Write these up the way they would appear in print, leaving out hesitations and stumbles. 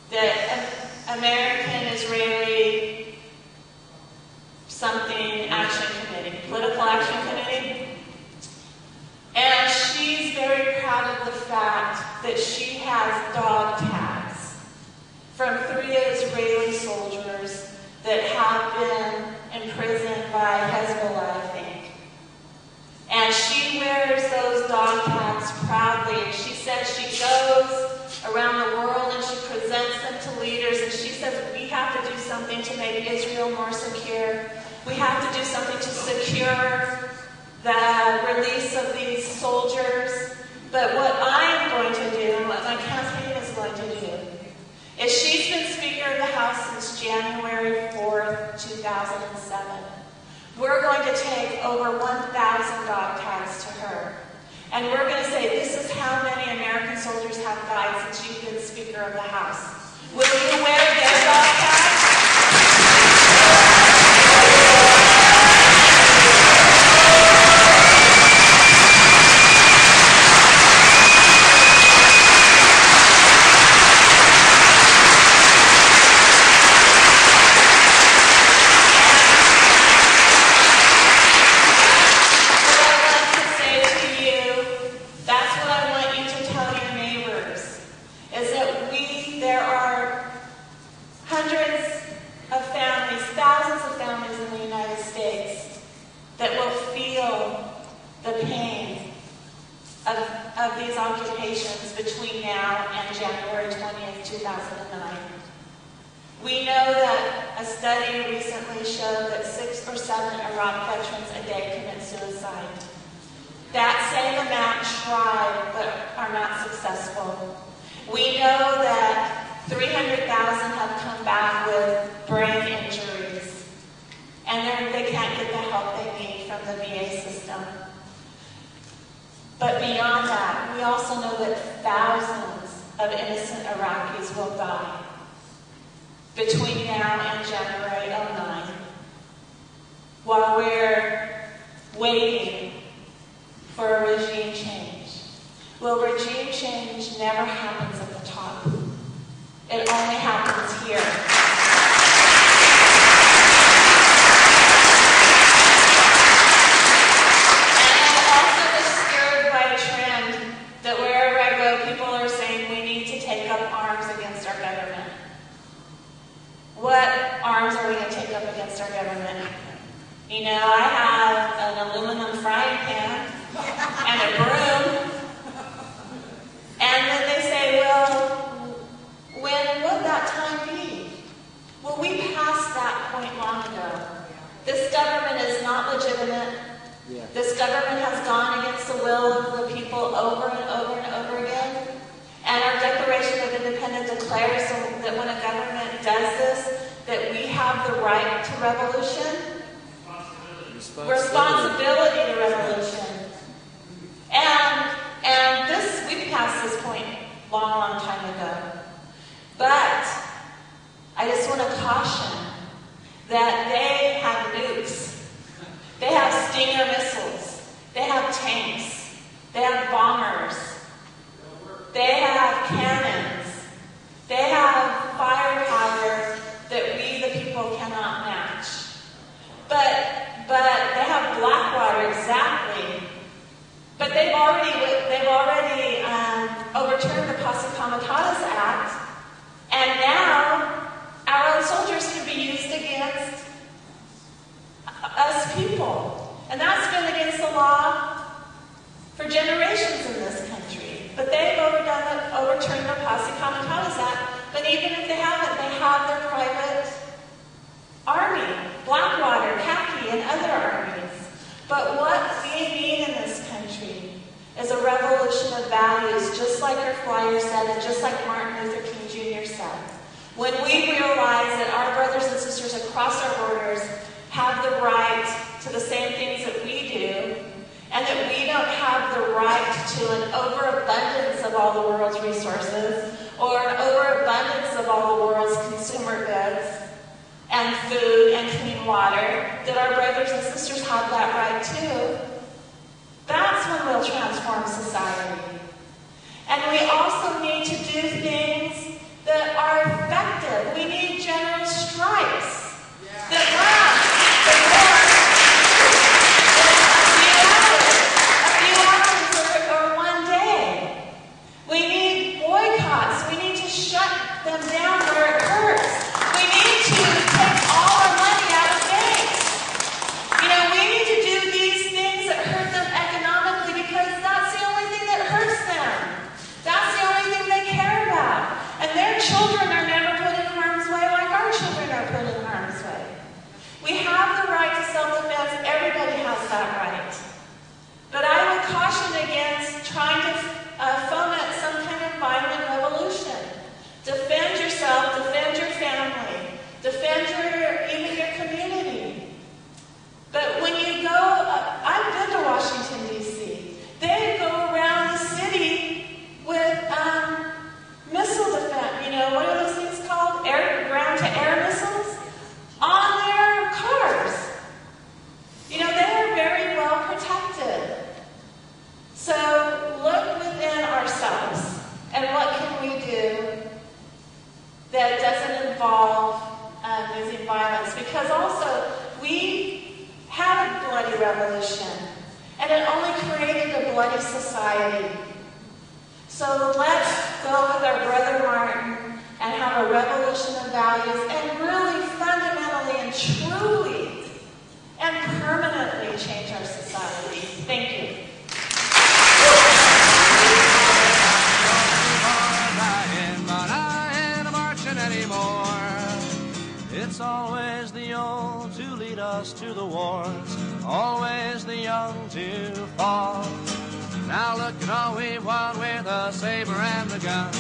the American-Israeli something action committee, political action committee. And she's very proud of the fact that she has dog tags from 3 Israeli soldiers that have been imprisoned by Hezbollah, I think. And she wears those dog tags proudly. She says she goes around the world and she presents them to leaders, and she says we have to do something to make Israel more secure. We have to do something to secure the release of these soldiers. But what I'm going to do, and what my campaign is going to do, is she's been Speaker of the House since January 4th, 2007. We're going to take over 1,000 dog tags to her. And we're going to say, this is how many American soldiers have died since you've been Speaker of the House. Will you wear their dog tags? Of these occupations between now and January 20th, 2009. We know that a study recently showed that 6 or 7 Iraq veterans a day commit suicide. That same amount try but are not successful. We know that 300,000 have come back with brain injuries, and they can't get the help they need from the VA system. But beyond that, we also know that thousands of innocent Iraqis will die between now and January 2009 while we're waiting for a regime change. Well, regime change never happens at the top. It only happens here. What arms are we going to take up against our government? You know, I have an aluminum frying pan and a broom. And then they say, well, when would that time be? Well, we passed that point long ago. This government is not legitimate. Yeah. This government has gone against the will of the people over and over and over again. And our Declaration of Independence declares that when a government does this, that we have the right to revolution, responsibility to revolution. And this, we passed this point long time ago. But I just want to caution that they have nukes, they have Stinger missiles, they have tanks, they have bombers, they have cannons, they have firepower that we, the people, cannot match. But they have Blackwater, exactly. But they've already overturned the Posse Comitatus Act, and now our own soldiers can be used against us people. And that's been against the law for generations in this country. But they've overturned the Posse Comitatus Act. But even if they haven't, they have their private army, Blackwater, khaki, and other armies. But what we need in this country is a revolution of values, just like our flyer said, and just like Martin Luther King Jr. said. When we realize that our brothers and sisters across our borders have the right to the same things that we do, and that we don't have the right to an overabundance of all the world's resources, or an overabundance of all the world's consumer goods, and food, and clean water, that our brothers and sisters have that right too, that's when we'll transform society. And we also need to do things that are and it only created a bloody society. So let's go with our brother Martin and have a revolution of values and really fundamentally and truly and permanently change our society. Thank you. It's always the old to lead us to the wars, always the young to fall. Now look at all we've won with a saber and a gun.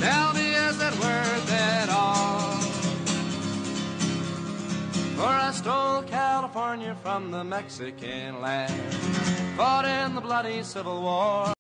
Tell me, is it worth it all? For I stole California from the Mexican land, fought in the bloody Civil War.